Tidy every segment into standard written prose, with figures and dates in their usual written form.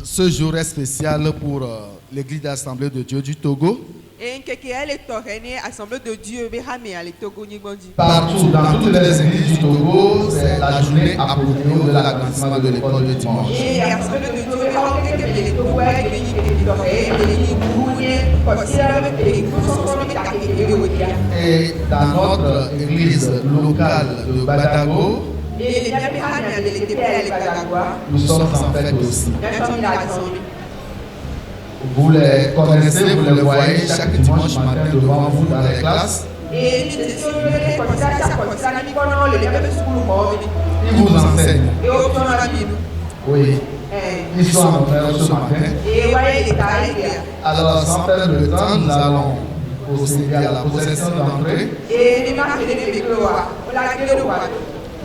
ce jour est spécial pour l'église d'Assemblée de Dieu du Togo. Partout, dans toutes les églises du Togo, c'est la journée appropriée de l'agrandissement de l'école de dimanche. Et dans notre église locale de Badago, nous sommes en fête aussi. Vous les connaissez, vous les voyez chaque dimanche matin devant vous dans les classes. Ils vous enseignent. Oui. Ils sont en train ce matin. Alors, sans perdre le temps, nous allons procéder à la possession d'entrée.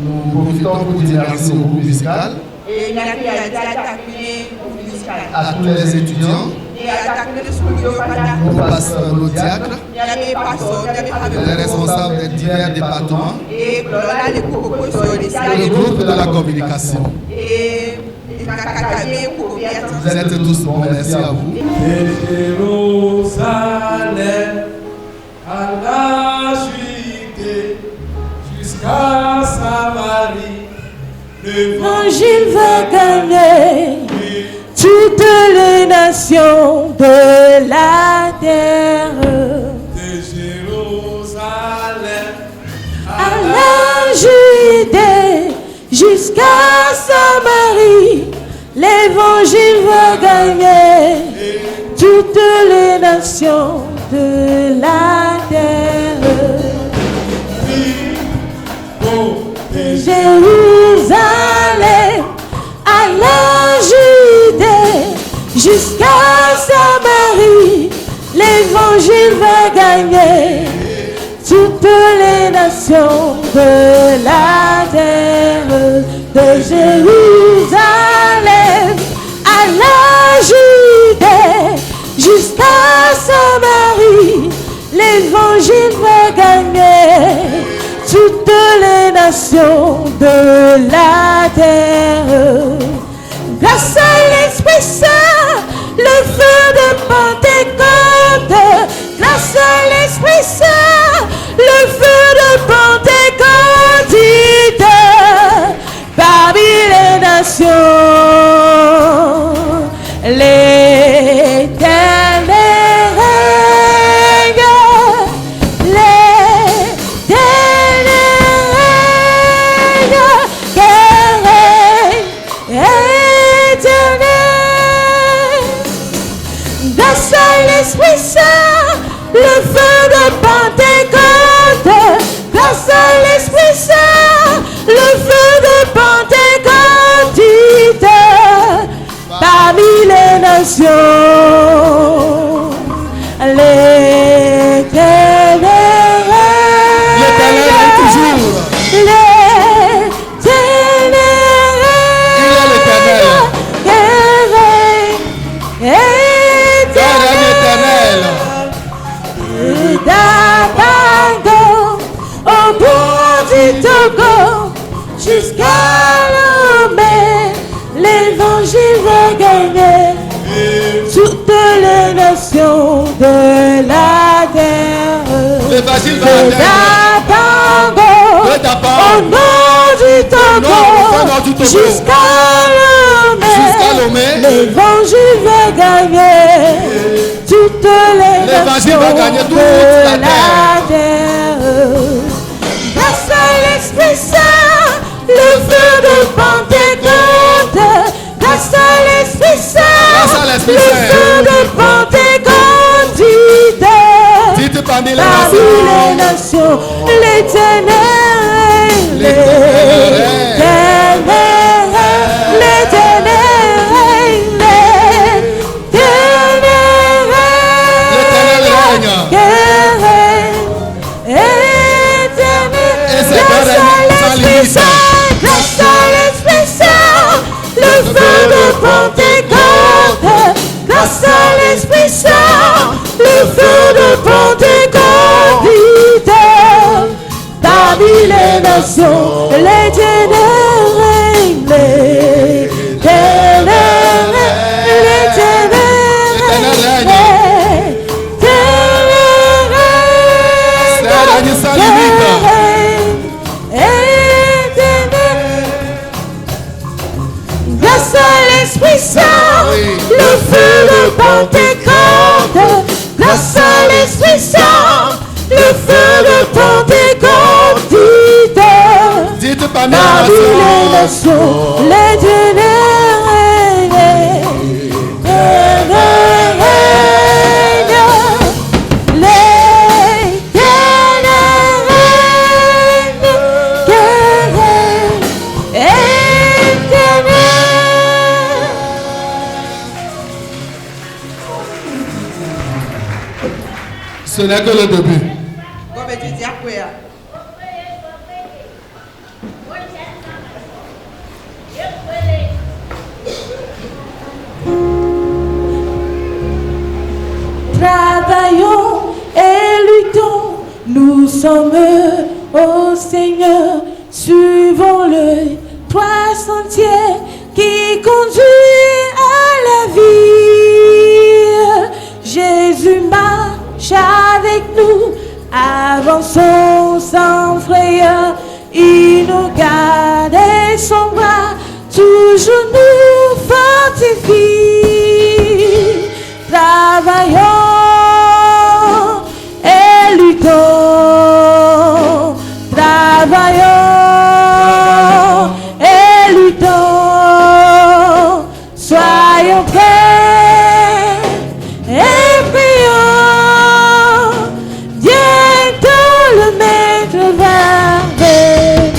Nous profitons pour dire merci au groupe musical, à tous les étudiants, au pasteur, au diacre, les responsables des divers départements, et le groupe de la communication. Vous êtes tous bons, merci à vous. De Jérusalem à la Judée jusqu'à Samarie, l'Évangile va gagner toutes les nations de la terre. De Jérusalem à la Judée jusqu'à Samarie, l'Évangile va gagner toutes les nations de la terre. De Jérusalem à la Judée jusqu'à Samarie, l'Évangile va gagner toutes les nations de la terre. De Jérusalem à la Judée jusqu'à Samarie, l'Évangile va gagner toutes les nations de la terre. Grâce à l'Esprit Saint, le feu de Pentecôte. Grâce à l'Esprit Saint, le feu de Pentecôte. Parmi les nations, l'Éternel règne. Grâce à l'Esprit Saint, le feu de Pentecôte. Grâce à l'Esprit Saint, le feu de Pentecôte. Parmi les nations, l'Éternel règne. L'Éternel est toujours. Togo jusqu'à Lomé, l'Évangile va gagner toutes les nations de la terre. L'Évangile va gagner au nom du Togo jusqu'à Lomé, l'Évangile va gagner toutes les nations de la terre. Grâce à l'Esprit Saint, le feu de Pentecôte. Grâce à l'Esprit Saint, le feu de Pentecôte. Dites parmi les nations, l'Éternel, l'Éternel, grâce à l'Esprit Saint, le feu de Pentecôte. Grâce à l'Esprit Saint, le feu de Pentecôte. Parmi les nations, l'Éternel règne. L'Éternel règne. grâce à l'Esprit Saint, le feu de Pentecôte, grâce à l'Esprit Saint, le feu de Pentecôte, Dites parmi parmi les les nations, l'Éternel règne, l'Éternel règne, éternel. Ce n'est que le début. Travaillons et luttons, nous sommes au Seigneur, suivons-le, trois sentiers qui conduisent à la vie. Jésus marche avec nous, avançons sans frayeur, il nous garde et son bras toujours nous fortifie. Travaillons et luttons, travaillons et luttons, soyons prêts et prions, bientôt le maître va venir.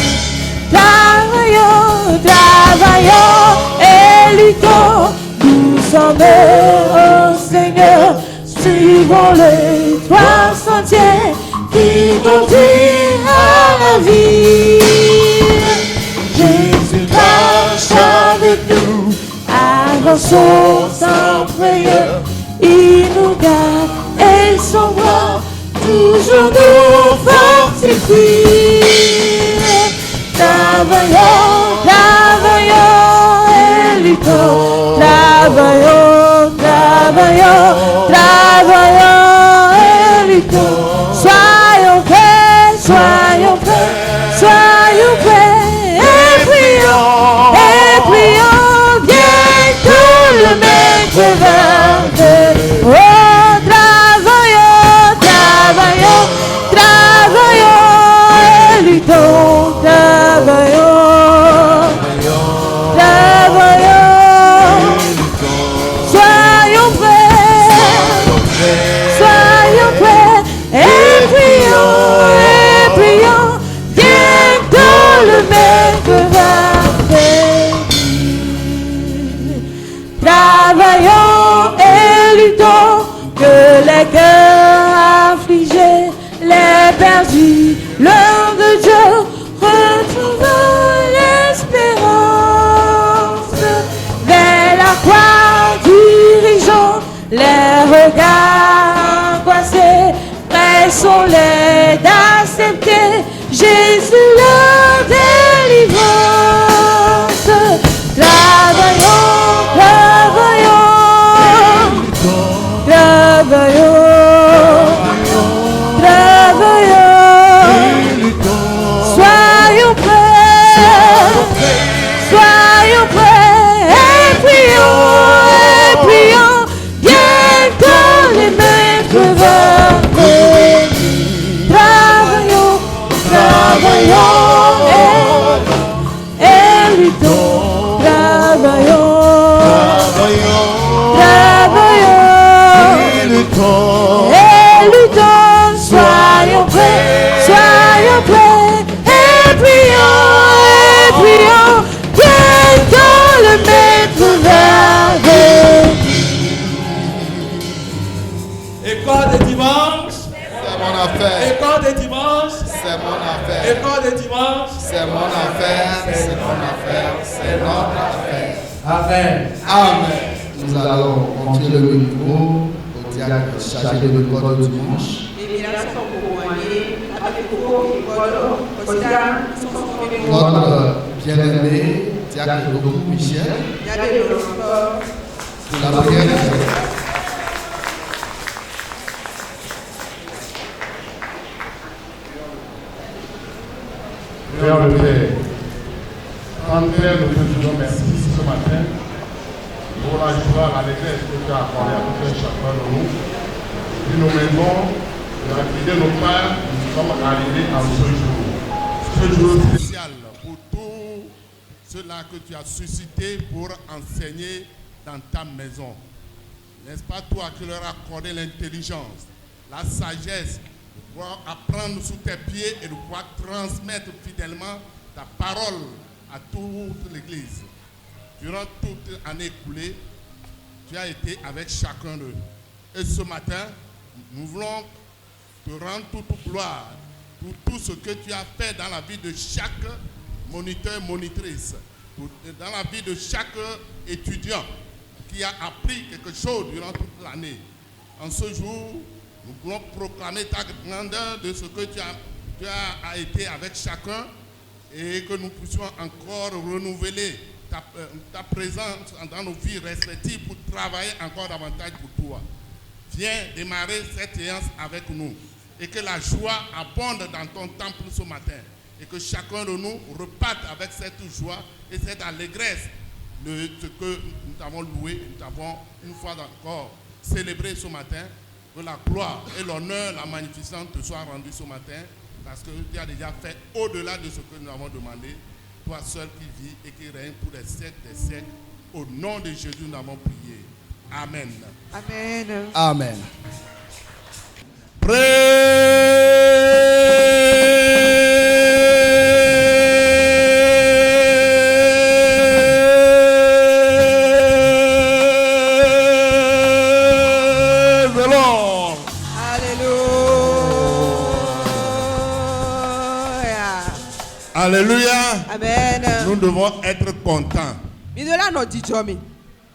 Travaillons, travaillons et luttons, nous sommes au Seigneur, suivons les trois sentiers qui conduisent à la vie. Jésus marche avec nous, avançons sans frayeur, il nous garde et son bras toujours nous fortifie. Travaillons, travaillons et luttons, travaillons, travaillons, travaillons et luttons. Soyons prêts, soyons prêts, soyons prêts et prions, bientôt le maître va venir. Oh, travaillons, travaillons, travaillons et luttons, travaillons, travaillons. Soyons prêts et prions, bientôt le maître va venir. Travaillons et luttons, que les cœurs affligés, les perdus, l'homme de Dieu retrouvent l'espérance. Vers la croix dirigeons les regards angoissés, pressons-les d'accepter Jésus leur délivrance. Travaillons, travaillons, travaillons, travaillons, soyons prêts, et prions, bientôt le maître va venir. Travaillons, travaillons et luttons, travaillons, travaillons et luttons, soyons prêts et prions, bientôt le maître va venir. École de dimanche. C'est mon affaire. École de dimanche. C'est mon affaire. École de dimanche. C'est mon affaire. C'est mon affaire. C'est notre affaire. Amen. Amen. Nous allons confier le micro au diacre chargé de l'école du dimanche. Notre bien-aimé diacre Doku Michel pour la prière. Prions le Père. En Père, nous te disons merci ce matin tu as accordé à tout un chacun de nous. Et nos maisons, nous avons quitté nos pères, nous sommes arrivés à ce jour. Ce jour spécial pour tous ceux-là que tu as suscités pour enseigner dans ta maison. N'est-ce pas toi qui leur as accordé l'intelligence, la sagesse, de pouvoir apprendre sous tes pieds et de pouvoir transmettre fidèlement ta parole à toute l'Église. Durant toute l'année écoulée, tu as été avec chacun d'eux. Et ce matin, nous voulons te rendre toute gloire pour tout ce que tu as fait dans la vie de chaque moniteur, monitrice, dans la vie de chaque étudiant qui a appris quelque chose durant toute l'année. En ce jour, nous voulons proclamer ta grandeur de ce que tu as été avec chacun et que nous puissions encore renouveler ta présence dans nos vies respectives pour travailler encore davantage pour toi. Viens démarrer cette séance avec nous et que la joie abonde dans ton temple ce matin et que chacun de nous reparte avec cette joie et cette allégresse de ce que nous t'avons loué, nous t'avons une fois encore célébré ce matin. Que la gloire et l'honneur, la magnificence te soient rendus ce matin parce que tu as déjà fait au-delà de ce que nous avons demandé. Toi seul qui vis et qui règne pour les siècles des siècles. Au nom de Jésus, nous avons prié. Amen. Amen. Amen. Alléluia. Amen. Nous devons être contents.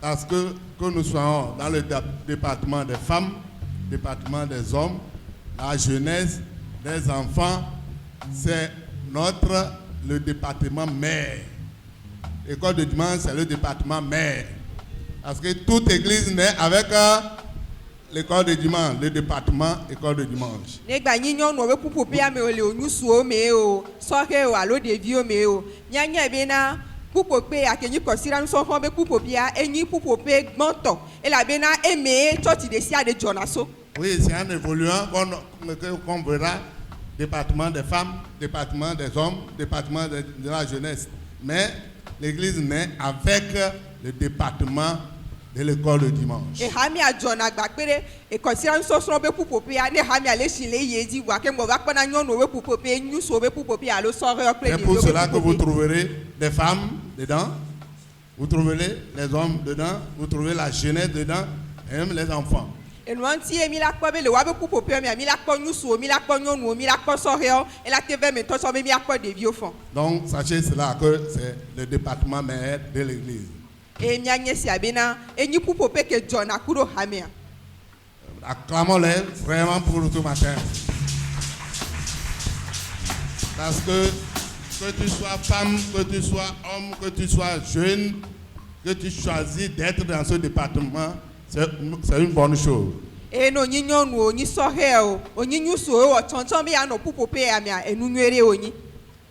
Parce que nous soyons dans le département des femmes, département des hommes, la jeunesse, des enfants, c'est le département mère. L'école de dimanche, c'est le département mère. Parce que toute église naît avec l'école de dimanche, le département école de dimanche. Oui, c'est un évoluant qu'on verra. Département des femmes, département des hommes, département de la jeunesse. Mais l'église naît avec le département de l'école de dimanche. C'est pour cela que vous trouverez des femmes dedans, vous trouverez les hommes dedans, vous trouverez la jeunesse dedans, et même les enfants. Donc sachez cela que c'est le département mère de l'église. Acclamons-les vraiment pour ce matin. Parce que tu sois femme, que tu sois homme, que tu sois jeune, que tu choisis d'être dans ce département, c'est une bonne chose.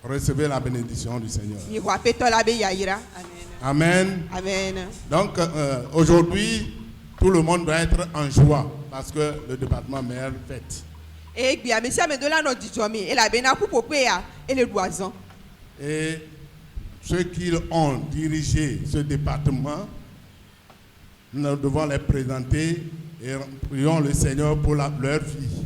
Recevez la bénédiction du Seigneur. Amen. Amen. Donc aujourd'hui, tout le monde doit être en joie parce que le département mère fête. Et ceux qui ont dirigé ce département, nous devons les présenter et prions le Seigneur pour leur vie.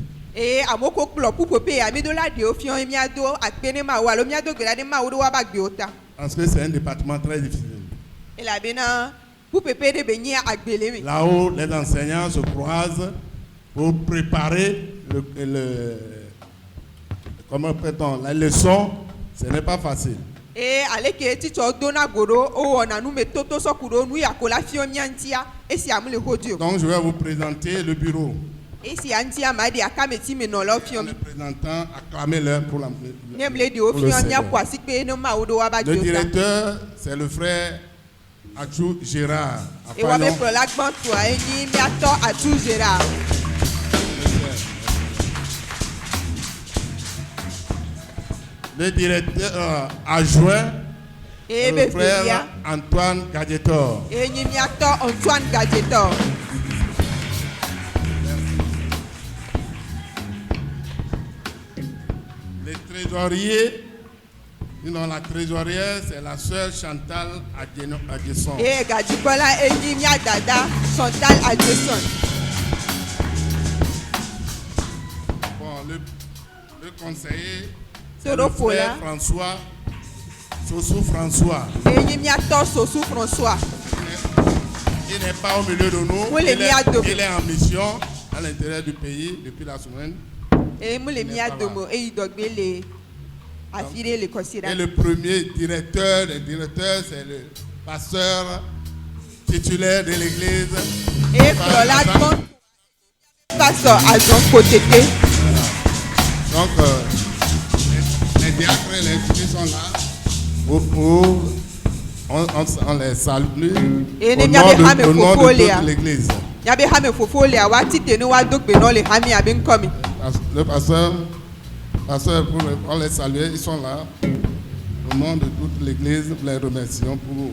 Parce que c'est un département très difficile. Là-haut, les enseignants se croisent pour préparer la leçon. Ce n'est pas facile. Donc je vais vous présenter le bureau. En les présentant, acclamez-le pour le directeur, c'est le frère Adjou Gérard. Le directeur adjoint, le frère Antoine Gadjetor. trésorier. Sinon, la trésorière, c'est la sœur Chantal Adjesson. Et Gadjibola Enyimia Dada Chantal Adjesson. Bon, le conseiller, c'est C'est le le frère François, Sossou François. Enyimia To Sossou François. Il n'est pas au milieu de nous. Oui, Il est en mission à l'intérieur du pays depuis la semaine. Et Moulemia Domo et Idogbe les affiliés les Et considèrent. le premier directeur des directeurs, c'est le pasteur titulaire de l'église. Et Flola Don Pasteur Azon Kotete. Donc, les diacres et les filles sont là. On les salue Et au ne nom m'y avait de jamais toute fofolia. l'église. Yabe Hame Fofole a Wati no wa Dogbe no le Hami Abin Komi. Le pasteur, on les salue, ils sont là. Au nom de toute l'église, nous les remercions pour